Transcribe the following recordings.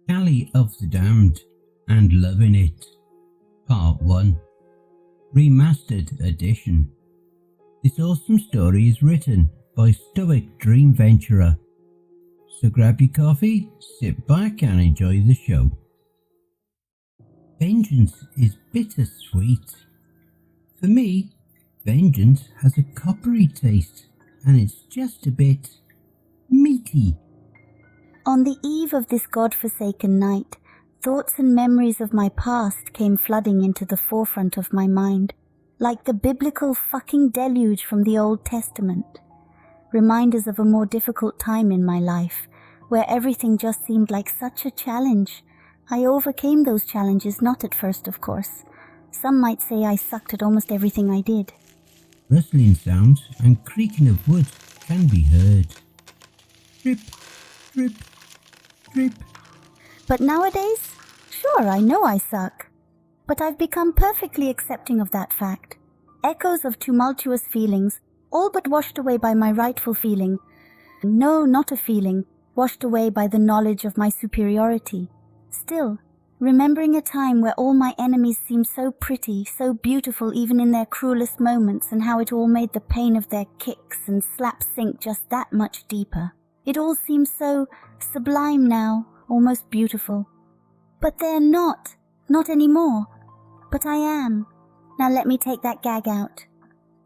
Calley of the Damned and Loving It, Part 1, Remastered Edition. This awesome story is written by Stoic-Dreamventurer. So grab your coffee, sit back and enjoy the show. Vengeance is bittersweet. For me, vengeance has a coppery taste and it's just a bit meaty. On the eve of this God-forsaken night, thoughts and memories of my past came flooding into the forefront of my mind, like the biblical fucking deluge from the Old Testament. Reminders of a more difficult time in my life, where everything just seemed like such a challenge. I overcame those challenges, not at first, of course. Some might say I sucked at almost everything I did. Rustling sounds and creaking of wood can be heard. Drip, drip, drip. But nowadays, sure, I know I suck. But I've become perfectly accepting of that fact. Echoes of tumultuous feelings, all but washed away by my rightful feeling. No, not a feeling, washed away by the knowledge of my superiority. Still, remembering a time where all my enemies seemed so pretty, so beautiful even in their cruelest moments, and how it all made the pain of their kicks and slaps sink just that much deeper. It all seems so sublime now, almost beautiful. But they're not anymore. But I am. Now let me take that gag out.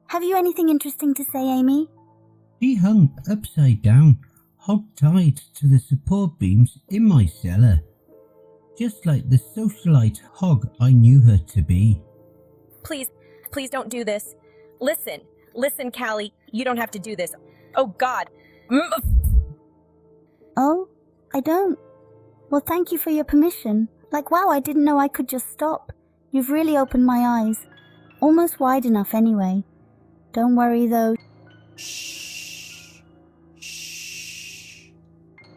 Have you anything interesting to say, Amy? She hung upside down, hog-tied to the support beams in my cellar, just like the socialite hog I knew her to be. Please don't do this. Listen, Calley, you don't have to do this. Oh, God. Oh, I don't. Well, thank you for your permission. Like, wow, I didn't know I could just stop. You've really opened my eyes. Almost wide enough anyway. Don't worry though. Shh.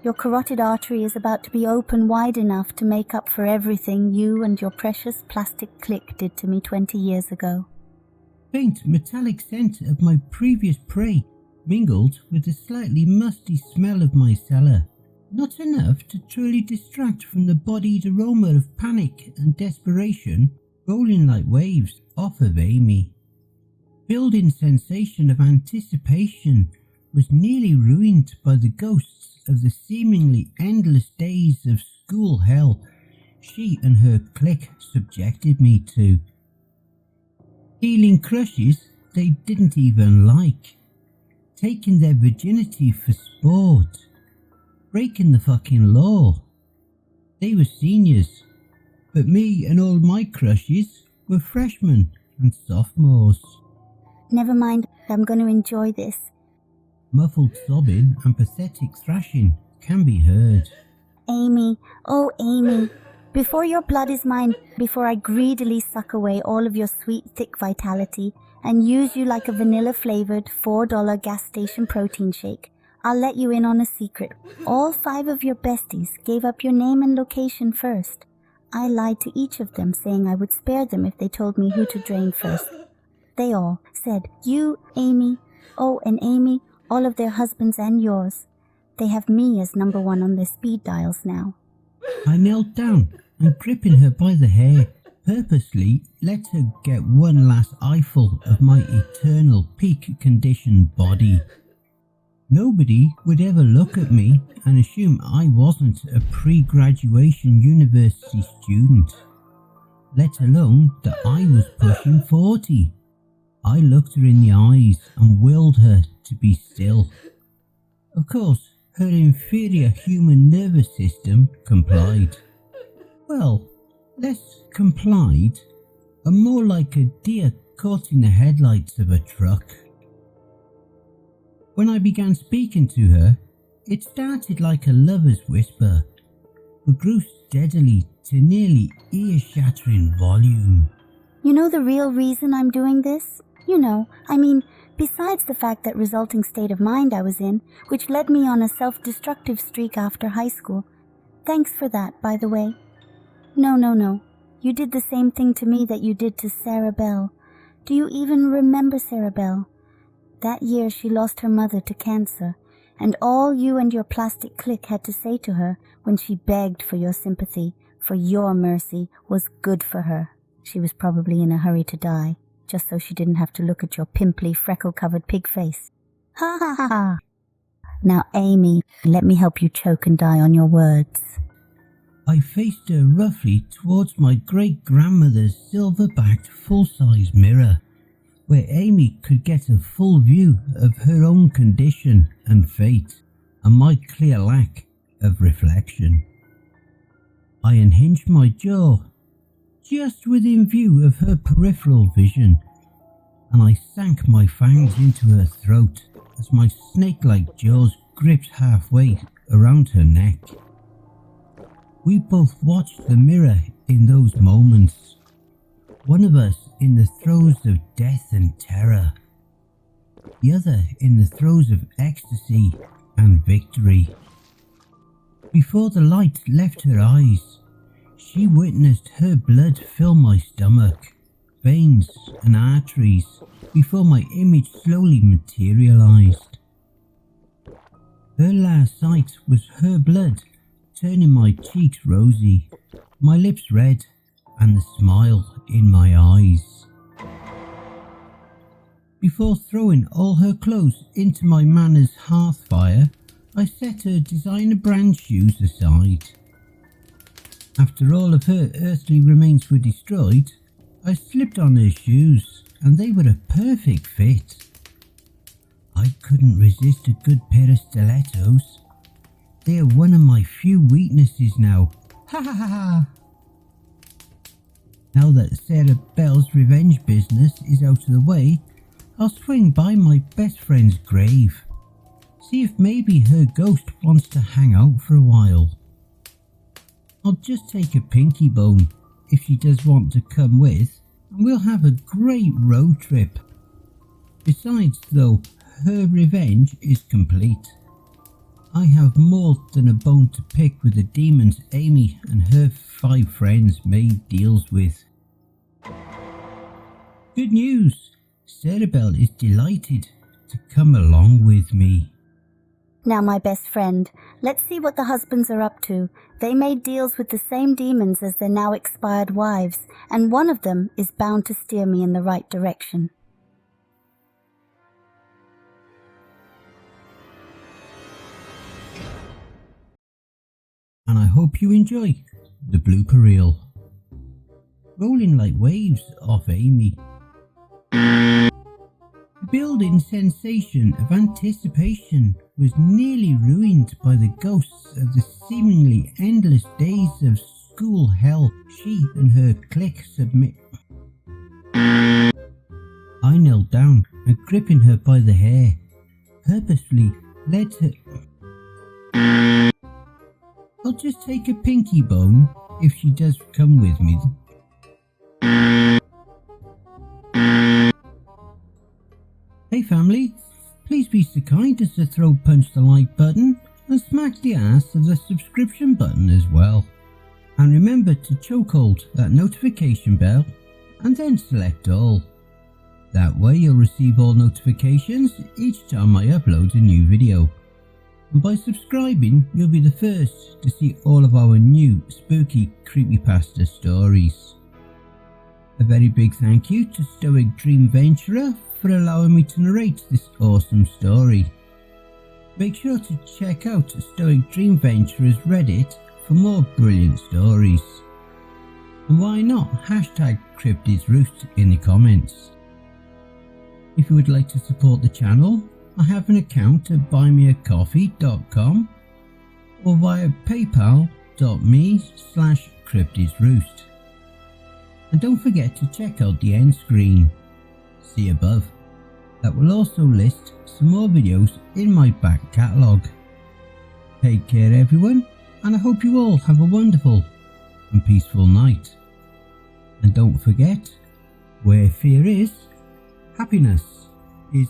Your carotid artery is about to be open wide enough to make up for everything you and your precious plastic click did to me 20 years ago. Faint metallic scent of my previous prey mingled with the slightly musty smell of my cellar. Not enough to truly distract from the bodied aroma of panic and desperation rolling like waves off of Amy. Building sensation of anticipation was nearly ruined by the ghosts of the seemingly endless days of school hell she and her clique subjected me to. Healing crushes they didn't even like, taking their virginity for sport, breaking the fucking law. They were seniors, but me and all my crushes were freshmen and sophomores. Never mind, I'm going to enjoy this. Muffled sobbing and pathetic thrashing can be heard. Amy, oh Amy, before your blood is mine, before I greedily suck away all of your sweet thick vitality and use you like a vanilla-flavored $4 gas station protein shake, I'll let you in on a secret. All 5 of your besties gave up your name and location first. I lied to each of them, saying I would spare them if they told me who to drain first. They all said, you, Amy, oh, and Amy, all of their husbands and yours. They have me as number 1 on their speed dials now. I knelt down and gripping her by the hair, purposely let her get one last eyeful of my eternal peak-conditioned body. Nobody would ever look at me and assume I wasn't a pre-graduation university student, let alone that I was pushing 40. I looked her in the eyes and willed her to be still. Of course, her inferior human nervous system complied. Well, less complied, and more like a deer caught in the headlights of a truck. When I began speaking to her, it started like a lover's whisper, but grew steadily to nearly ear-shattering volume. You know the real reason I'm doing this? Besides the fact that resulting state of mind I was in, which led me on a self-destructive streak after high school. Thanks for that, by the way. No. You did the same thing to me that you did to Sarah Bell. Do you even remember Sarah Bell? That year she lost her mother to cancer, and all you and your plastic clique had to say to her when she begged for your sympathy, for your mercy, was good for her. She was probably in a hurry to die, just so she didn't have to look at your pimply, freckle-covered pig face. Ha ha ha ha! Now, Amy, let me help you choke and die on your words. I faced her roughly towards my great-grandmother's silver-backed full-size mirror, where Amy could get a full view of her own condition and fate, and my clear lack of reflection. I unhinged my jaw, just within view of her peripheral vision, and I sank my fangs into her throat as my snake-like jaws gripped halfway around her neck. We both watched the mirror in those moments, one of us in the throes of death and terror, the other in the throes of ecstasy and victory. Before the light left her eyes, she witnessed her blood fill my stomach, veins and arteries before my image slowly materialized. Her last sight was her blood turning my cheeks rosy, my lips red, and the smile in my eyes. Before throwing all her clothes into my manor's hearth fire, I set her designer brand shoes aside. After all of her earthly remains were destroyed, I slipped on her shoes, and they were a perfect fit. I couldn't resist a good pair of stilettos. They are one of my few weaknesses now. Ha ha ha ha! Now that Sarah Bell's revenge business is out of the way, I'll swing by my best friend's grave. See if maybe her ghost wants to hang out for a while. I'll just take a pinky bone if she does want to come with, and we'll have a great road trip. Besides though, her revenge is complete. I have more than a bone to pick with the demons Amy and her 5 friends made deals with. Good news! Sarah Bell is delighted to come along with me. Now, my best friend, let's see what the husbands are up to. They made deals with the same demons as their now expired wives, and one of them is bound to steer me in the right direction. And I hope you enjoy the blooper reel. Rolling like waves off Amy. The building sensation of anticipation was nearly ruined by the ghosts of the seemingly endless days of school hell she and her clique submit. I knelt down and gripping her by the hair, purposefully led her... I'll just take a pinky bone if she does come with me. Hey family, please be so kind as to punch the like button and smack the ass of the subscription button as well. And remember to chokehold that notification bell and then select all. That way you'll receive all notifications each time I upload a new video. And by subscribing, you'll be the first to see all of our new spooky creepypasta stories. A very big thank you to Stoic-Dreamventurer for allowing me to narrate this awesome story. Make sure to check out Stoic-Dreamventurer's Reddit for more brilliant stories. And why not hashtag Cryptids Roost in the comments. If you would like to support the channel, I have an account at buymeacoffee.com or via paypal.me/cryptidsroost. And don't forget to check out the end screen, see above. That will also list some more videos in my back catalogue. Take care everyone, and I hope you all have a wonderful and peaceful night. And don't forget, where fear is, happiness is.